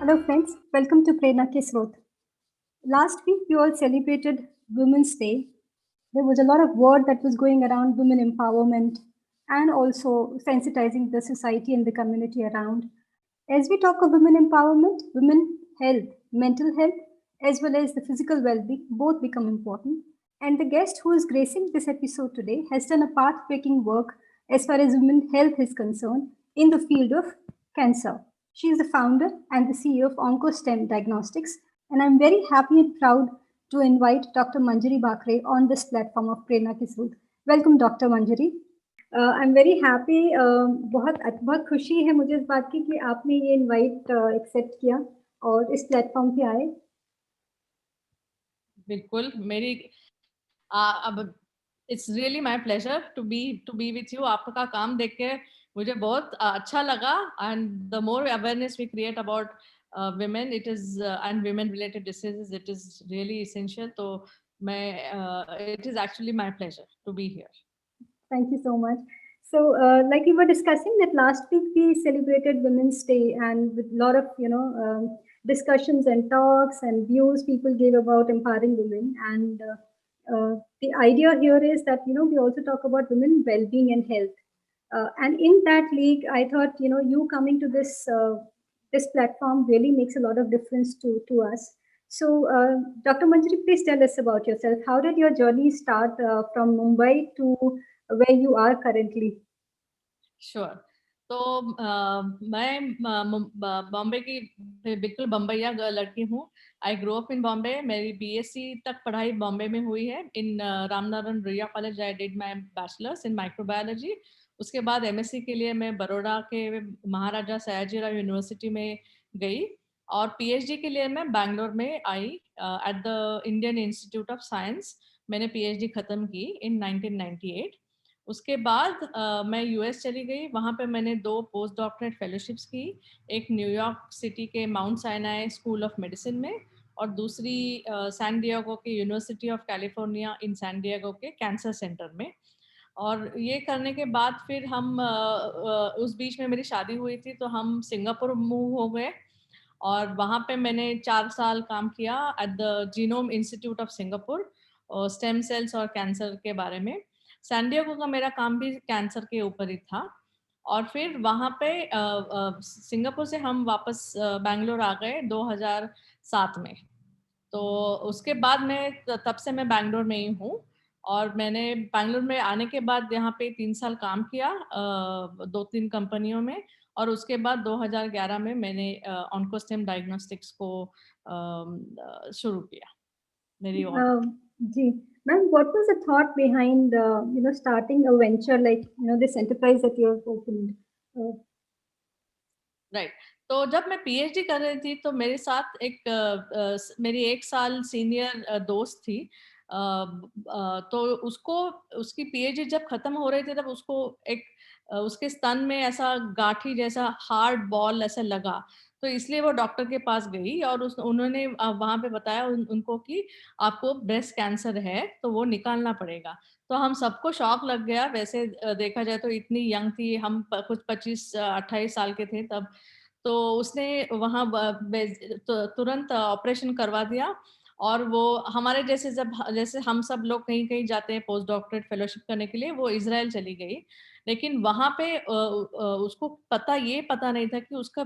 Hello friends, welcome to Prerna Ke Srot. Last week we all celebrated Women's Day. There was a lot of word that was going around women empowerment and also sensitizing the society and the community around. As we talk of women empowerment, women health, mental health, as well as the physical well-being both become important. And the guest who is gracing this episode today has done a path-breaking work as far as women health is concerned in the field of cancer. She is the founder and the CEO of OncoStem Diagnostics, and I'm very happy and proud to invite Dr. Manjari Bakre on this platform of Prerna Ki Sroot. Welcome, Dr. Manjari. I am very happy, बहुत बहुत खुशी है मुझे इस बात की कि आपने ये इनवाइट एक्सेप्ट किया और इस प्लेटफॉर्म पे आए. बिल्कुल मेरी अब it's really my pleasure to be with you. आपका काम देख के मुझे बहुत अच्छा लगा and the more awareness we create about women it is and women related diseases, it is really essential. तो मैं it is actually my pleasure to be here. Thank you so much. So, like we were discussing that last week, we celebrated Women's Day, and with a lot of discussions and talks and views people gave about empowering women. And the idea here is that we also talk about women well-being and health. And in that league, I thought you coming to this platform really makes a lot of difference to us. So, Dr. Manjari, please tell us about yourself. How did your journey start from Mumbai to where you are currently? Sure. तो मैं बॉम्बे की बिल्कुल बम्बैया लड़की हूँ. I grow up in Bombay. मेरी BSc तक पढ़ाई बॉम्बे में हुई है. In Ramnarain Ruia college I did my bachelors in microbiology. उसके बाद एमएससी के लिए मैं बड़ौदा के महाराजा सयाजीराव यूनिवर्सिटी में गई और पीएचडी के लिए मैं बैंगलोर में I at the Indian Institute of Science. मैंने पीएचडी खत्म की इन 1998. उसके बाद मैं यूएस चली गई. वहाँ पे मैंने 2 पोस्ट डॉक्टरेट फेलोशिप्स की. एक न्यूयॉर्क सिटी के Mount Sinai school of medicine में और दूसरी सैन डिएगो के university of California in San Diego के कैंसर सेंटर में. और ये करने के बाद फिर हम उस बीच में मेरी शादी हुई थी तो हम सिंगापुर मूव हो गए और वहाँ पे मैंने 4 साल काम किया at the genome institute of Singapore stem cells और कैंसर के बारे में. सैन डिएगो का मेरा काम भी कैंसर के ऊपर ही था. और फिर वहाँ पे सिंगापुर से हम वापस बैंगलोर आ गए 2007 में. तो उसके बाद मैं तब से मैं बैंगलोर में ही हूँ और मैंने बैंगलोर में आने के बाद यहाँ पे 3 साल काम किया 2-3 कंपनियों में. और उसके बाद 2011 में मैंने ऑन्कोस्टेम डायग्नोस्टिक्स को शुरू किया मेरी जी ma'am, what was the thought behind starting a venture like this enterprise that you have opened? Right. तो जब मैं पीएचडी कर रही थी तो मेरे साथ मेरी 1 साल सीनियर दोस्त थी. तो उसको उसकी पीएचडी जब खत्म हो रही थी तब उसको उसके स्तन में ऐसा गांठी जैसा हार्ड बॉल ऐसा लगा. तो इसलिए वो डॉक्टर के पास गई और उन्होंने वहां पे बताया उनको कि आपको ब्रेस्ट कैंसर है तो वो निकालना पड़ेगा. तो हम सबको शॉक लग गया. वैसे देखा जाए तो इतनी यंग थी हम, कुछ 25-28 साल के थे तब. तो उसने वहाँ तुरंत ऑपरेशन करवा दिया. और वो हमारे जैसे हम सब लोग कहीं कहीं जाते हैं पोस्ट डॉक्टरेट फेलोशिप करने के लिए, वो इजराइल चली गई. लेकिन वहाँ पे उसको पता नहीं था कि उसका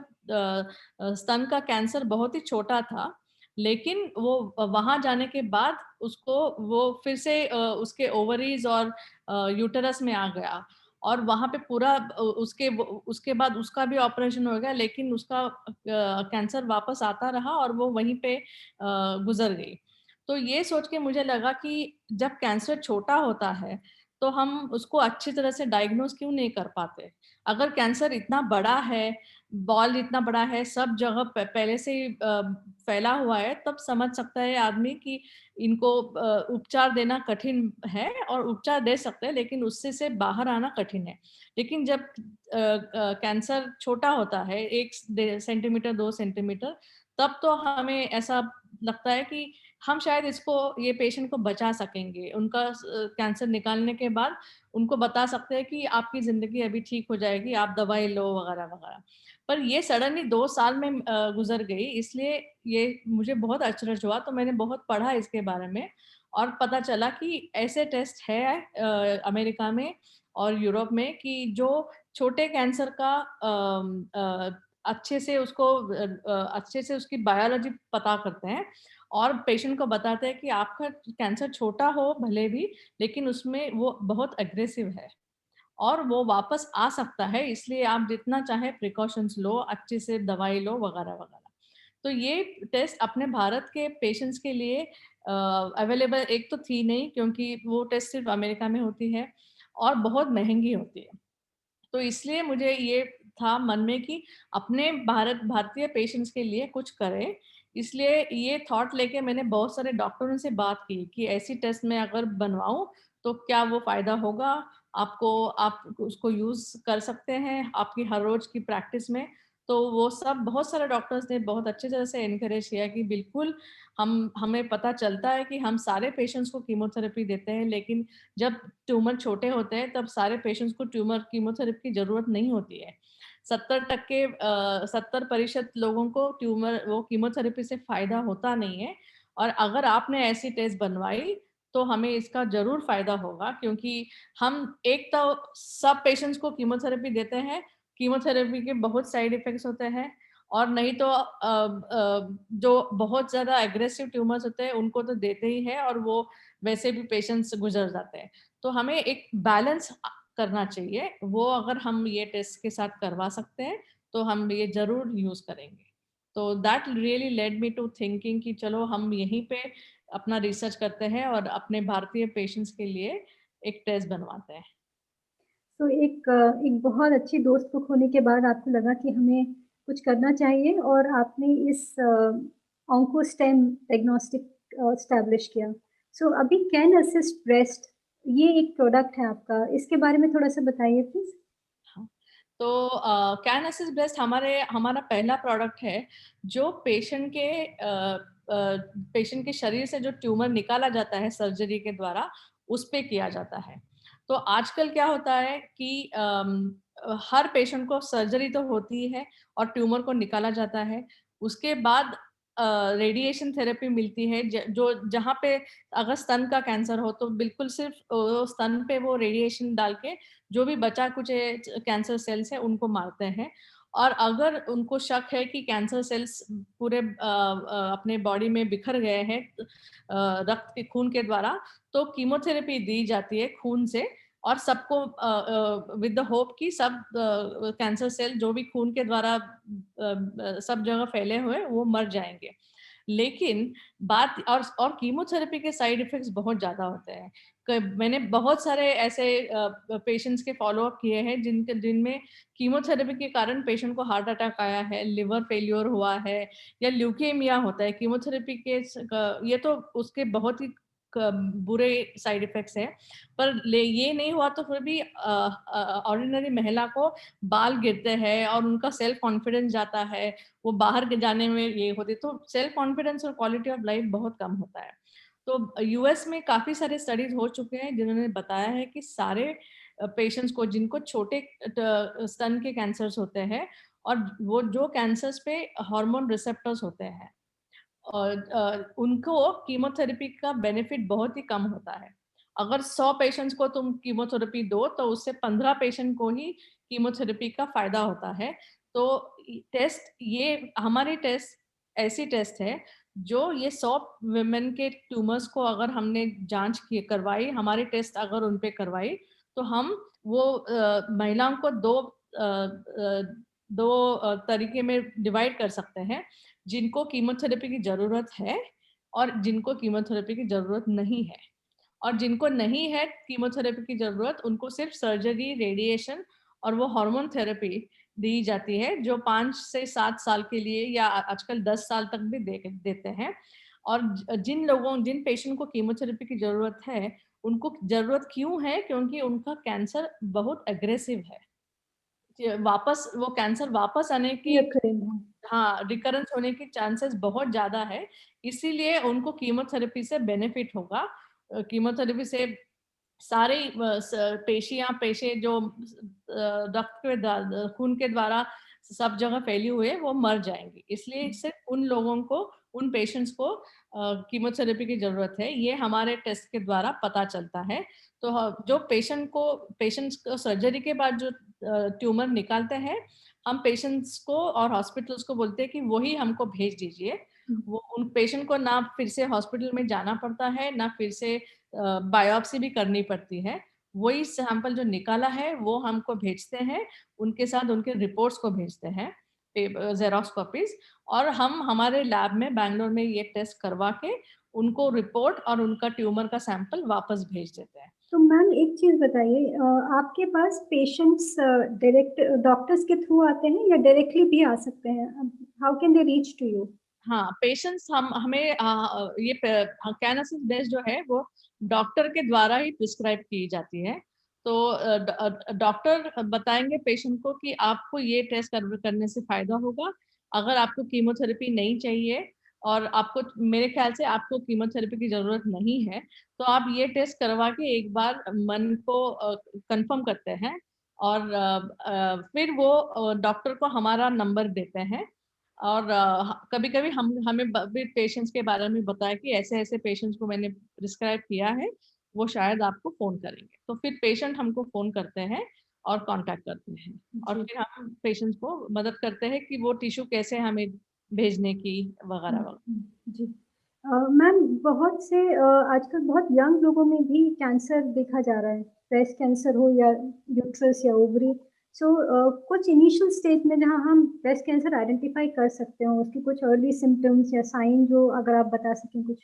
स्तन का कैंसर बहुत ही छोटा था. लेकिन वो वहां जाने के बाद उसको वो फिर से उसके ओवरीज और यूटेरस में आ गया और वहां पे पूरा उसके बाद उसका भी ऑपरेशन हो गया. लेकिन उसका कैंसर वापस आता रहा और वो वहीं पे गुजर गई. तो ये सोच के मुझे लगा कि जब कैंसर छोटा होता है तो हम उसको अच्छी तरह से डायग्नोस क्यों नहीं कर पाते. अगर कैंसर इतना बड़ा है, बॉल इतना बड़ा है, सब जगह पहले से ही फैला हुआ है, तब समझ सकता है आदमी कि इनको उपचार देना कठिन है और उपचार दे सकते हैं लेकिन उससे से बाहर आना कठिन है. लेकिन जब कैंसर छोटा होता है 1 सेंटीमीटर 2 सेंटीमीटर, तब तो हमें ऐसा लगता है कि हम शायद ये पेशेंट को बचा सकेंगे. उनका कैंसर निकालने के बाद उनको बता सकते हैं कि आपकी जिंदगी अभी ठीक हो जाएगी, आप दवाई लो वगैरह वगैरह. पर ये सडनली 2 साल में गुज़र गई, इसलिए ये मुझे बहुत अचरज हुआ, तो मैंने बहुत पढ़ा इसके बारे में और पता चला कि ऐसे टेस्ट है अमेरिका में और यूरोप में कि जो छोटे कैंसर का अच्छे से अच्छे से उसकी बायोलॉजी पता करते हैं और पेशेंट को बताते हैं कि आपका कैंसर छोटा हो भले भी, लेकिन उसमें वो बहुत एग्रेसिव है और वो वापस आ सकता है, इसलिए आप जितना चाहे प्रिकॉशंस लो, अच्छे से दवाई लो वगैरह-वगैरह। तो ये टेस्ट अपने भारत के पेशेंट्स के लिए अवेलेबल एक तो थी नहीं, क्योंकि वो टेस्ट सिर्फ़ अमेरिका में होती है और बहुत महँगी होती है। तो इसलिए मुझे ये था मन में कि अपने भारतीय पेशेंट्स के लिए कुछ करें। इसलिए ये थॉट लेके मैंने बहुत सारे डॉक्टरों से बात की कि ऐसी टेस्ट मैं अगर बनवाऊँ, तो क्या वो फ़ायदा होगा? आप उसको यूज़ कर सकते हैं आपकी हर रोज़ की प्रैक्टिस में। तो वो सब बहुत सारे डॉक्टर्स ने बहुत अच्छी तरह से एनकरेज किया कि बिल्कुल हमें पता चलता है कि हम सारे पेशेंट्स को कीमोथेरेपी देते हैं, लेकिन जब ट्यूमर छोटे होते हैं तब सारे पेशेंट्स को कीमोथेरेपी की ज़रूरत नहीं होती है। 70% लोगों को वो कीमोथेरेपी से फ़ायदा होता नहीं है और अगर आपने ऐसी टेस्ट बनवाई, तो हमें इसका ज़रूर फ़ायदा होगा, क्योंकि हम एक तो सब पेशेंट्स को कीमोथेरेपी देते हैं, कीमोथेरेपी के बहुत साइड इफ़ेक्ट्स होते हैं और नहीं तो जो बहुत ज़्यादा एग्रेसिव ट्यूमर्स होते हैं, उनको तो देते ही हैं और वो वैसे भी पेशेंट्स गुज़र जाते हैं। तो हमें एक बैलेंस करना चाहिए, वो अगर हम ये टेस्ट के साथ करवा सकते हैं, तो हम ये ज़रूर यूज़ करेंगे। तो that really led me to thinking कि चलो हम यहीं पे अपना रिसर्च करते हैं और अपने भारतीय पेशेंट्स के लिए एक टेस्ट बनवाते हैं। तो एक बहुत अच्छी दोस्त को खोने के बाद आपको लगा कि हमें कुछ करना चाहिए और आपने इस ऑन्कोस्टेम डायग्नोस्टिक एस्टैब्लिश किया। सो अभी कैन असिस्ट ब्रेस्ट ये एक प्रोडक्ट है आपका, इसके बारे में थोड़ा-सा बताइए प्लीज़? हाँ, तो कैन असिस्ट ब्रेस्ट हमारा पहला प्रोडक्ट है, जो पेशेंट के शरीर से जो ट्यूमर निकाला जाता है सर्जरी के द्वारा, उस पे किया जाता है। तो आजकल क्या होता है कि हर पेशेंट को सर्जरी तो होती है और ट्यूमर को निकाला जाता है। उसके बाद रेडिएशन थेरेपी मिलती है, जहाँ पे अगर स्तन का कैंसर हो, तो बिल्कुल सिर्फ़ स्तन पे वो रेडिएशन डाल के जो भी बचा-कुचे कैंसर सेल्स हैं, उनको मारते हैं और अगर उनको शक है कि कैंसर सेल्स पूरे अपने बॉडी में बिखर गए हैं रक्त के खून के द्वारा, तो कीमोथेरेपी दी जाती है खून से और सबको विद द होप कि सब कैंसर सेल जो भी खून के द्वारा सब जगह फैले हुए, वो मर जाएँगे। लेकिन बात और कीमोथेरेपी के साइड इफ़ेक्ट्स बहुत ज़्यादा होते हैं। मैंने बहुत सारे ऐसे पेशेंट्स के फ़ॉलो-अप किए हैं जिनमें कीमोथेरेपी के कारण पेशेंट को हार्ट अटैक आया है, लिवर फेल्योर हुआ है या ल्यूकेमिया होता है। कीमोथेरेपी के ये तो उसके बहुत ही बुरे साइड इफ़ेक्ट्स हैं। पर ये नहीं हुआ तो फिर भी ऑर्डिनरी महिला को बाल गिरते हैं और उनका सेल्फ कॉन्फिडेंस जाता है, वो बाहर के जाने में ये होती है, तो सेल्फ कॉन्फिडेंस और क्वालिटी ऑफ लाइफ बहुत कम होता है। तो यूएस में काफ़ी सारे स्टडीज़ हो चुके हैं जिन्होंने बताया है कि सारे पेशेंट्स को जिनको छोटे स्तन के कैंसर्स होते हैं और वो जो कैंसर्स पे हार्मोन रिसेप्टर्स होते हैं और उनको कीमोथेरेपी का बेनिफिट बहुत ही कम होता है। अगर 100 पेशेंट्स को तुम कीमोथेरेपी दो, तो उससे 15 पेशेंट को ही कीमोथेरेपी का फ़ायदा होता है। तो ये हमारी टेस्ट ऐसी टेस्ट है, जो ये 100 वुमेन के ट्यूमर्स को अगर हमने जाँच की करवाई, हमारी टेस्ट अगर उन पे करवाई, तो हम वो महिलाओं को 2 तरीके में डिवाइड कर सकते हैं। जिनको कीमोथेरेपी की ज़रूरत है और जिनको कीमोथेरेपी की ज़रूरत नहीं है। और जिनको नहीं है कीमोथेरेपी की ज़रूरत, उनको सिर्फ़ सर्जरी, रेडिएशन और वो हार्मोन थेरेपी दी जाती है, जो 5 से 7 साल के लिए या आजकल 10 साल तक भी देते हैं। और जिन पेशेंट को कीमोथेरेपी की ज़रूरत है, उनको ज़रूरत क्यों है? क्योंकि उनका कैंसर बहुत एग्रेसिव है। वो कैंसर वापस आने की रिकरेंट है। हाँ, रिकरेंस होने की चांसेस बहुत ज़्यादा है, इसीलिए उनको कीमोथेरेपी से बेनिफिट होगा। कीमोथेरेपी से सारे पेशियाँ पेशे जो रक्त के खून के द्वारा सब जगह फैली हुई है वो मर जाएंगी। इसलिए सिर्फ उन लोगों को, उन पेशेंट्स को कीमोथेरेपी की जरूरत है, ये हमारे टेस्ट के द्वारा पता चलता है। तो जो पेशेंट्स को सर्जरी के बाद जो ट्यूमर निकालते हैं, हम पेशेंट्स को और हॉस्पिटल्स को बोलते हैं कि वही हमको भेज दीजिए। वो उन पेशेंट को ना फिर से हॉस्पिटल में जाना पड़ता है, ना फिर से बायोप्सी भी करनी पड़ती है। वही सैंपल जो निकाला है वो हमको भेजते हैं, उनके साथ उनके रिपोर्ट्स को भेजते हैं, जेरोक्स कॉपीज, और हम हमारे लैब में बैंगलोर में ये टेस्ट करवा के उनको रिपोर्ट और उनका ट्यूमर का सैंपल वापस भेज देते हैं। तो मैम एक चीज बताइए, आपके पास पेशेंट्स डायरेक्ट डॉक्टर्स के थ्रू आते हैं या डायरेक्टली भी आ सकते हैं? How can they reach to you? हाँ, पेशेंट्स हमें ये कैनासिस बेस जो है वो डॉक्टर के द्वारा ही प्रिस्क्राइब की जाती है। तो डॉक्टर बताएंगे पेशेंट को कि आपको ये टेस्ट करने से फायदा होगा। अगर आपको कीमोथेरेपी नहीं चाहिए और आपको, मेरे ख्याल से आपको कीमोथेरेपी की जरूरत नहीं है, तो आप ये टेस्ट करवा के एक बार मन को कंफर्म करते हैं, और फिर वो डॉक्टर को हमारा नंबर देते हैं। और कभी-कभी हम हमें भी पेशेंट्स के बारे में बताया कि ऐसे-ऐसे पेशेंट्स को मैंने प्रिस्क्राइब किया है, वो शायद आपको फ़ोन करेंगे। तो फिर पेशेंट हमको फ़ोन करते हैं और कॉन्टैक्ट करते हैं, और जी। फिर हम पेशेंट्स को मदद करते हैं कि वो टिश्यू कैसे हमें भेजने की, वगैरह-वगैरह। जी। मैम बहुत से आजकल बहुत यंग लोगों में भी कैंसर देखा जा रहा है, ब्रेस्ट कैंसर हो या यूट्रस या ओवरी। सो कुछ इनिशियल स्टेज में जहाँ हम ब्रेस्ट कैंसर आइडेंटिफाई कर सकते हो, उसकी कुछ अर्ली सिम्टम्स या साइन जो अगर आप बता सकें कुछ।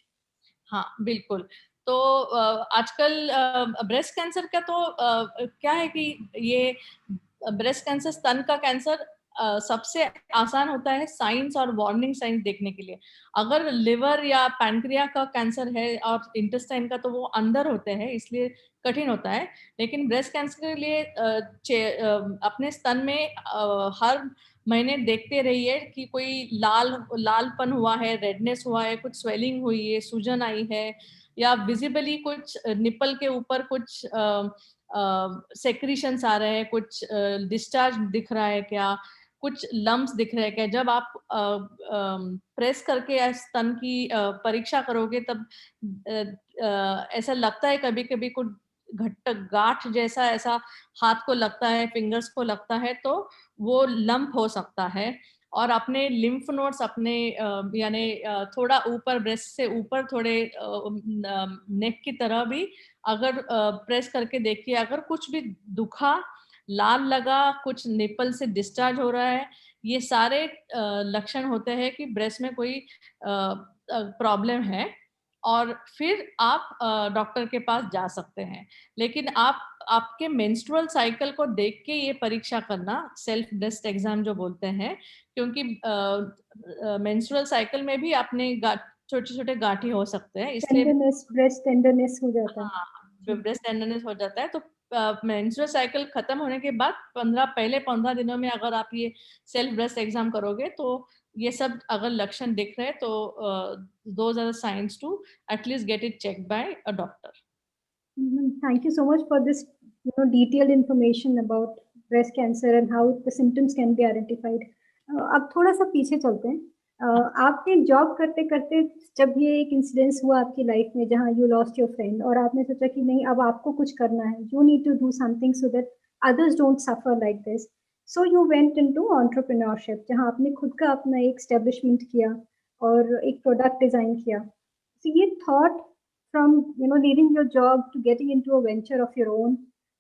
हाँ, बिल्कुल। तो आजकल ब्रेस्ट कैंसर का तो क्या है कि ये ब्रेस्ट कैंसर, स्तन का कैंसर सबसे आसान होता है साइंस और वार्निंग साइंस देखने के लिए। अगर लिवर या पैनक्रिया का कैंसर है और इंटेस्टाइन का, तो वो अंदर होते हैं, इसलिए कठिन होता है। लेकिन ब्रेस्ट कैंसर के लिए अपने स्तन में हर महीने देखते रहिए कि कोई लालपन हुआ है, रेडनेस हुआ है, कुछ स्वेलिंग हुई है, सूजन आई है, या विजिबली कुछ निपल के ऊपर कुछ सेक्रीशंस आ रहे हैं, कुछ डिस्चार्ज दिख रहा है क्या, कुछ लम्प्स दिख रहे हैं क्या। जब आप प्रेस करके या स्तन की परीक्षा करोगे, तब ऐसा लगता है कभी-कभी कुछ घट्ट गांठ जैसा ऐसा हाथ को लगता है, फिंगर्स को लगता है, तो वो लंप हो सकता है। और अपने लिम्फ नोड्स अपने यानी थोड़ा ऊपर, ब्रेस्ट से ऊपर थोड़े नेक की तरह भी अगर प्रेस करके देखिए, अगर कुछ भी दुखा, लाल लगा, कुछ निपल से डिस्चार्ज हो रहा है, ये सारे लक्षण होते हैं कि ब्रेस्ट में कोई प्रॉब्लम है, और फिर आप डॉक्टर के पास जा सकते हैं। लेकिन आप आपके मेंस्ट्रुअल साइकिल को देख के ये परीक्षा करना, सेल्फ ब्रेस्ट एग्जाम जो बोलते हैं, क्योंकि मेंस्ट्रुअल साइकिल में भी अपने छोटे-छोटे गांठी हो सकते हैं, इसलिए टेंडरनेस, ब्रेस्ट टेंडरनेस हो जाता है। हाँ, जी। ब्रेस्ट टेंडरनेस हो जाता है। तो मेंस्ट्रुअल साइकिल खत्म होने के बाद 15 दिनों में अगर आप ये सेल्फ ब्रेस्ट एग्जाम करोगे, तो ये सब अगर लक्षण दिख रहे हैं, तो those are the science to at least get it checked by a doctor. Thank you so much for this, detailed information about breast cancer and how the symptoms can be identified. अब थोड़ा सा पीछे चलते हैं। आपने जॉब करते करते जब ये एक इंसिडेंस हुआ आपकी लाइफ में जहाँ यू लॉस्ट योर फ्रेंड और आपने सोचा कि नहीं अब आपको कुछ करना है, you need to do something so that others don't suffer like this. So you went into entrepreneurship जहाँ आपने खुद का अपना एक एस्टेब्लिशमेंट किया और एक प्रोडक्ट डिजाइन किया। So ये thought from leaving your job to getting into a venture of your own,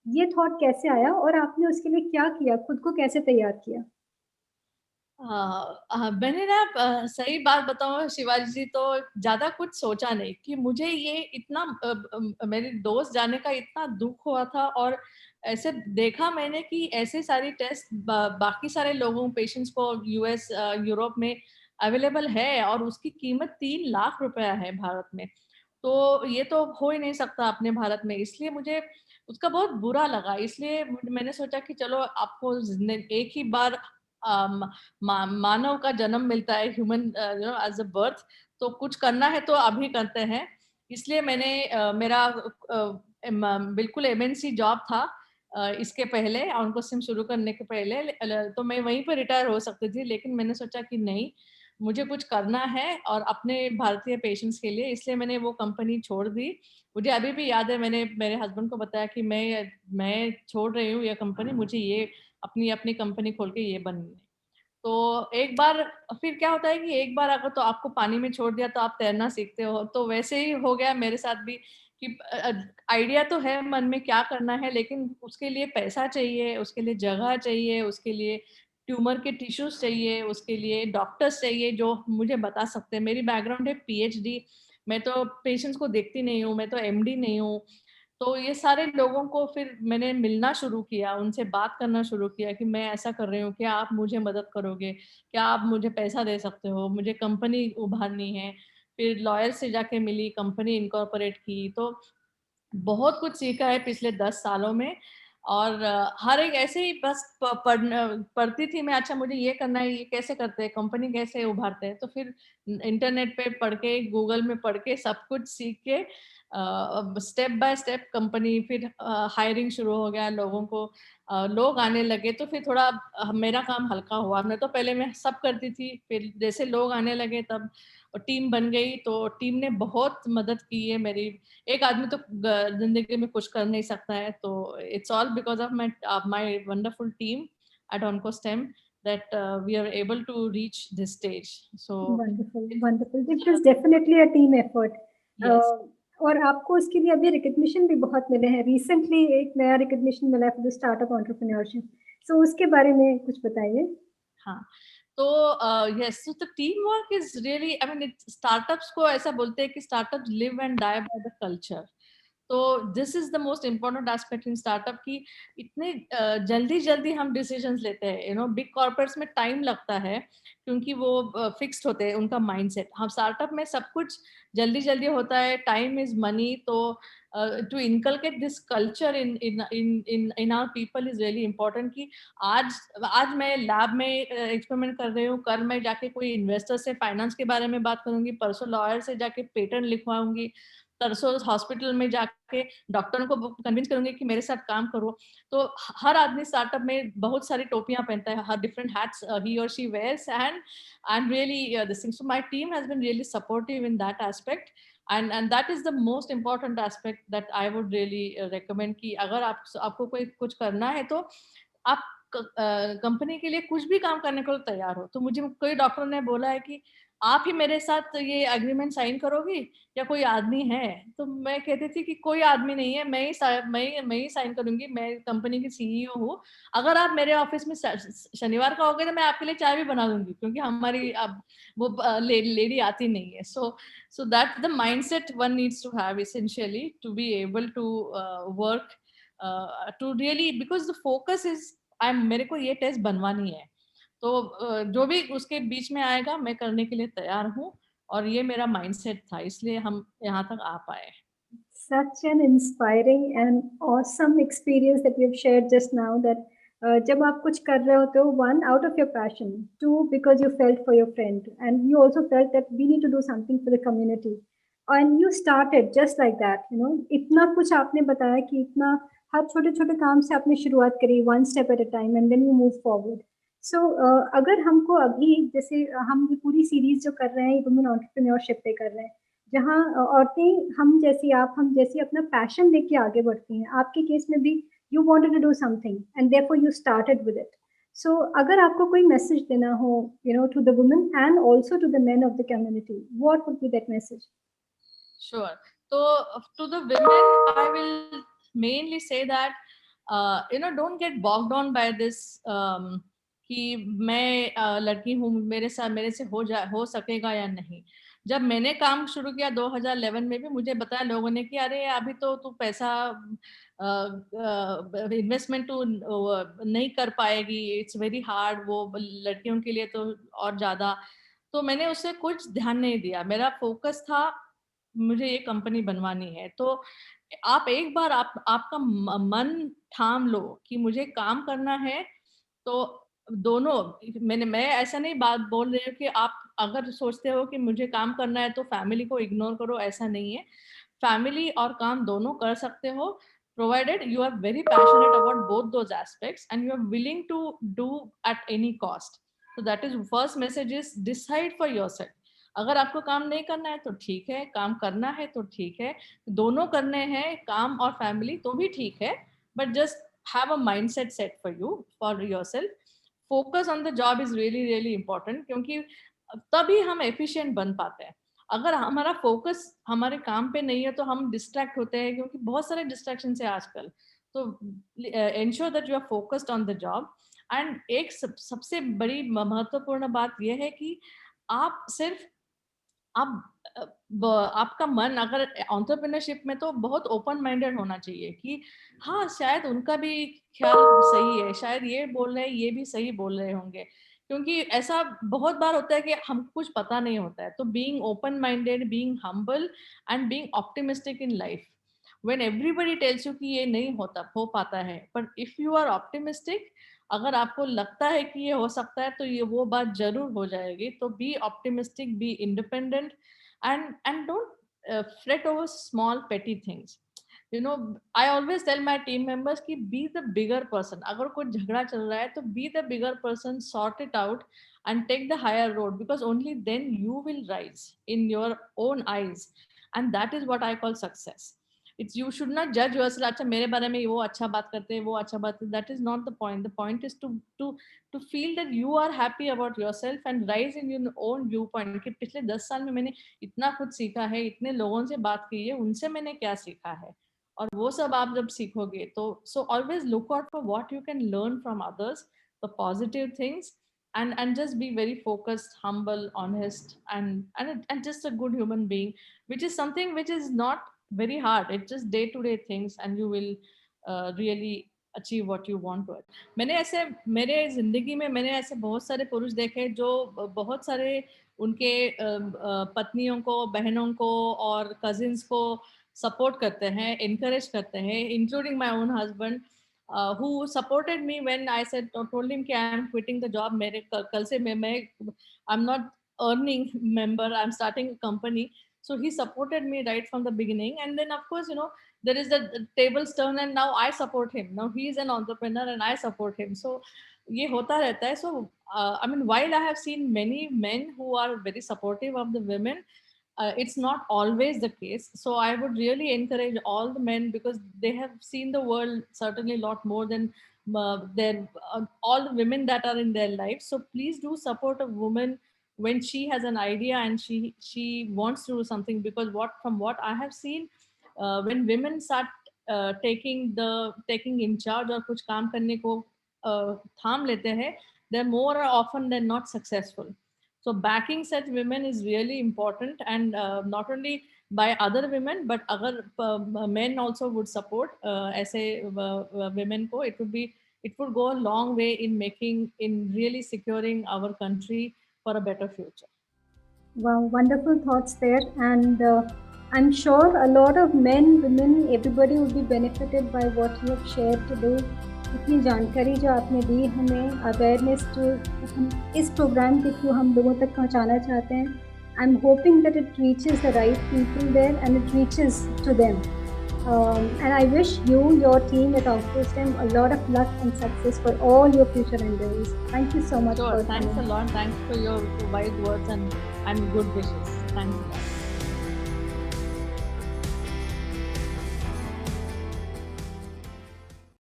ये थॉट कैसे आया और आपने उसके लिए क्या किया, खुद को कैसे तैयार किया? मैंने ना सही बात बताऊँ शिवाजी जी, तो ज़्यादा कुछ सोचा नहीं कि मुझे ये इतना मेरे दोस्त जाने का इतना दुःख हुआ था, और ऐसे देखा मैंने कि ऐसे सारी टेस्ट बाकी सारे लोगों पेशेंट्स को यूएस यूरोप में अवेलेबल है, और उसकी कीमत 3 लाख रुपया है भारत में। तो ये तो हो ही नहीं सकता अपने भारत में, इसलिए मुझे उसका बहुत बुरा लगा। इसलिए मैंने सोचा कि चलो, आपको एक ही बार मानव का जन्म मिलता है, ह्यूमन एज अ बर्थ, तो कुछ करना है तो अभी करते हैं। इसलिए मैंने मेरा बिल्कुल एमएनसी जॉब था, इसके पहले ऑनको सिम शुरू करने के पहले तो मैं वहीं पर रिटायर हो सकती थी, लेकिन मैंने सोचा कि नहीं, मुझे कुछ करना है और अपने भारतीय पेशेंट्स के लिए, इसलिए मैंने वो कंपनी छोड़ दी। मुझे अभी भी याद है, मैंने मेरे हस्बैंड को बताया कि मैं छोड़ रही हूँ ये कंपनी, मुझे ये अपनी अपनी कंपनी खोल के ये बननी है। तो एक बार फिर क्या होता है कि एक बार अगर तो आपको पानी में छोड़ दिया तो आप तैरना सीखते हो, तो वैसे ही हो गया मेरे साथ भी कि आइडिया तो है मन में क्या करना है, लेकिन उसके लिए पैसा चाहिए, उसके लिए जगह चाहिए, उसके लिए ट्यूमर के टिश्यूज चाहिए, उसके लिए डॉक्टर्स चाहिए जो मुझे बता सकते हैं। मेरी बैकग्राउंड है पीएचडी, मैं तो पेशेंट्स को देखती नहीं हूँ, मैं तो एमडी नहीं हूँ। तो ये सारे लोगों को फिर मैंने मिलना शुरू किया, उनसे बात करना शुरू किया कि मैं ऐसा कर रही हूँ, क्या आप मुझे मदद करोगे? क्या आप मुझे पैसा दे सकते हो? मुझे कंपनी उभारनी है। फिर लॉयर से जाके मिली, कंपनी इनकॉर्पोरेट की, तो बहुत कुछ सीखा है पिछले 10 सालों में। और हर एक ऐसे ही बस पढ़ती थी मैं, अच्छा मुझे ये करना है, ये कैसे करते हैं, कंपनी कैसे उभारते हैं, तो फिर इंटरनेट पे पढ़ के, गूगल में पढ़ के, सब कुछ सीख के स्टेप बाय स्टेप कंपनी, फिर हायरिंग शुरू हो गया, लोगों को लोग आने लगे, तो फिर थोड़ा मेरा काम हल्का हुआ। मैं तो पहले मैं सब करती थी, फिर जैसे लोग आने लगे तब टीम बन गई, तो टीम ने बहुत मदद की है मेरी। एक आदमी तो जिंदगी में कुछ कर नहीं सकता है, तो it's all because of my wonderful team at Oncostem that we are able to reach this stage. So wonderful, wonderful. It is definitely a team effort. Yes. और आपको उसके लिए अभी रिकॉग्निशन भी बहुत मिले हैं। रिसेंटली एक नया रिकॉग्निशन मिला है for the startup entrepreneurship. So उसके बारे में कुछ बताइए। हाँ, तो यस, तो team work is really, I mean startups को ऐसा बोलते हैं कि startups live and die by the culture. तो this is the most important aspect in startup की इतने जल्दी जल्दी हम डिसीजंस लेते हैं, बिग कॉर्पोरेट्स में टाइम लगता है क्योंकि वो फिक्स्ड होते हैं उनका माइंडसेट। हम स्टार्टअप में सब कुछ जल्दी जल्दी होता है, टाइम इज मनी। तो to inculcate this culture in in in in in our people is really important कि आज आज मैं लैब में एक्सपेरिमेंट कर रही हूँ, कल मैं जाके कोई इन्वेस्टर से फाइनेंस के बारे में बात करूंगी, परसों लॉयर से जाके पेटेंट लिखवाऊंगी, तरसों हॉस्पिटल में जाके डॉक्टरों को कन्विंस करूंगी कि मेरे साथ काम करो। तो हर आदमी स्टार्टअप में बहुत सारी टोपियां पहनता है, हर डिफरेंट हैट्स ही और she wears, and I am really this thing, so my team has been really supportive in that aspect. And that is the most important aspect that I would really recommend कि अगर आपको कोई कुछ करना है तो आप कंपनी के लिए कुछ भी काम करने को तैयार हो। तो मुझे कोई डॉक्टर ने बोला है कि आप ही मेरे साथ ये एग्रीमेंट साइन करोगी या कोई आदमी है? तो मैं कहती थी कि कोई आदमी नहीं है, मैं ही साइन करूंगी, मैं कंपनी की सीईओ हूँ। अगर आप मेरे ऑफिस में शनिवार का होगे तो मैं आपके लिए चाय भी बना दूंगी, क्योंकि हमारी अब वो लेडी आती नहीं है। So that the mindset one needs to have essentially to be able to work to really, because the focus is I मेरे को ये टेस्ट बनवानी है। तो जो भी उसके बीच में आएगा मैं करने के लिए तैयार हूँ, और ये मेरा माइंडसेट था, इसलिए हम यहाँ तक आ पाए। Such an inspiring and awesome experience that you've shared just now, that जब आप कुछ कर रहे होते हो, one out of your passion, two because you felt for your friend, and you also felt that we need to do something for the community, and you started just like that, इतना कुछ आपने बताया कि इतना हर छोटे छोटे काम से आपने शुरुआत करी, one step at a time, and then you move forward. So अगर हमको अभी जैसे हम ये पूरी सीरीज जो कर रहे हैं, वुमेन एंटरप्रेन्योरशिप पे कर रहे हैं, जहाँ औरतें हम जैसी, आप हम जैसी अपना पैशन लेके आगे बढ़ती हैं। आपके केस में भी you wanted to do something and therefore you started with it. So अगर आपको कोई मैसेज देना हो, to the women and also to the men of the community, what would be that message? Sure. So to the women, I will mainly say that don't get bogged down by this कि मैं लड़की हूँ, मेरे से हो सकेगा या नहीं। जब मैंने काम शुरू किया 2011 में भी मुझे बताया लोगों ने कि अरे अभी तो तू पैसा इन्वेस्टमेंट तो नहीं कर पाएगी, इट्स वेरी हार्ड, वो लड़कियों के लिए तो और ज्यादा। तो मैंने उससे कुछ ध्यान नहीं दिया, मेरा फोकस था मुझे ये कंपनी बनवानी है। तो आप एक बार आपका मन ठान लो कि मुझे काम करना है, तो दोनों, मैं ऐसा नहीं बात बोल रही हूँ कि आप अगर सोचते हो कि मुझे काम करना है तो फैमिली को इग्नोर करो, ऐसा नहीं है। फैमिली और काम दोनों कर सकते हो। provided you are very passionate about both those aspects and you are willing to do at any cost. So that is first message is decide for yourself. अगर आपको काम नहीं करना है तो ठीक है, काम करना है तो ठीक है, दोनों करने हैं काम और फैमिली तो भी ठीक है, but just have a mindset set for you for yourself. Focus on the job is really really important, क्योंकि तभी हम एफिशिएंट बन पाते हैं. अगर हमारा फोकस हमारे काम पे नहीं है तो हम डिस्ट्रैक्ट होते हैं, क्योंकि बहुत सारे डिस्ट्रैक्शन है आजकल. तो ensure that you are focused on the job. And एक सबसे बड़ी महत्वपूर्ण बात यह है कि आप सिर्फ आप आपका मन अगर एंटरप्रेन्योरशिप में तो बहुत ओपन माइंडेड होना चाहिए कि हाँ शायद उनका भी ख्याल सही है, शायद ये बोल रहे हैं ये भी सही बोल रहे होंगे, क्योंकि ऐसा बहुत बार होता है कि हमको कुछ पता नहीं होता है. तो being open minded, being humble and being optimistic in life. When everybody tells you कि ये नहीं हो पाता है, पर इफ यू आर ऑप्टिमिस्टिक, अगर आपको लगता है कि ये हो सकता है तो ये वो बात जरूर हो जाएगी. तो be optimistic, be independent and don't fret over small petty things. You know, I always tell my team members कि be the bigger person. अगर कोई झगड़ा चल रहा है तो be the bigger person, sort it out and take the higher road, because only then you will rise in your own eyes, and that is what I call success. It's you should not judge yourself. अच्छा मेरे बारे में वो अच्छा बात करते हैं, वो अच्छा बात. That is not the point. The point is to feel that you are happy about yourself and rise in your own viewpoint. कि पिछले 10 साल में मैंने इतना कुछ सीखा है, इतने लोगों से बात की है, उनसे मैंने क्या सीखा है, और वो सब आप जब सीखोगे तो so always look out for what you can learn from others, the positive things, and just be very focused, humble, honest, and just a good human being, which is something which is not very hard. It's just day to day things, and you will really achieve what you want to. मैंने ऐसे मेरे जिंदगी में मैंने ऐसे बहुत सारे पुरुष देखे जो बहुत सारे उनके पत्नियों को, बहनों को और कजिन्स को सपोर्ट करते हैं, encourage करते हैं, including my own husband, who supported me when I said told him कि I am quitting the job. मेरे कल से मैं I'm not earning member, I'm starting a company. So he supported me right from the beginning, and then of course there is the tables turn, and now I support him. Now he is an entrepreneur and I support him. So ये होता रहता है. So I mean, while I have seen many men who are very supportive of the women, it's not always the case. So I would really encourage all the men, because they have seen the world certainly a lot more than all the women that are in their lives. So please do support a woman when she has an idea and she wants to do something, because from what I have seen, when women start taking in charge और कुछ काम करने को थाम लेते हैं, they're more often than not successful. So backing such women is really important, and not only by other women, but other men also would support ऐसे women को. It would go a long way in really securing our country for a better future. Wow, wonderful thoughts there. And I'm sure a lot of men, women, everybody will be benefited by what you have shared today. इतनी जानकारी जो आपने दी हमें, awareness जो हम इस programme के through हम लोगों तक पहुंचाना चाहते हैं, I am hoping that it reaches the right people there and it reaches to them. And I wish you, your team at OutSystem, a lot of luck and success for all your future endeavors. Thank you so much. Sure, thanks a lot. Thanks for your wise words and good wishes. Thanks a lot.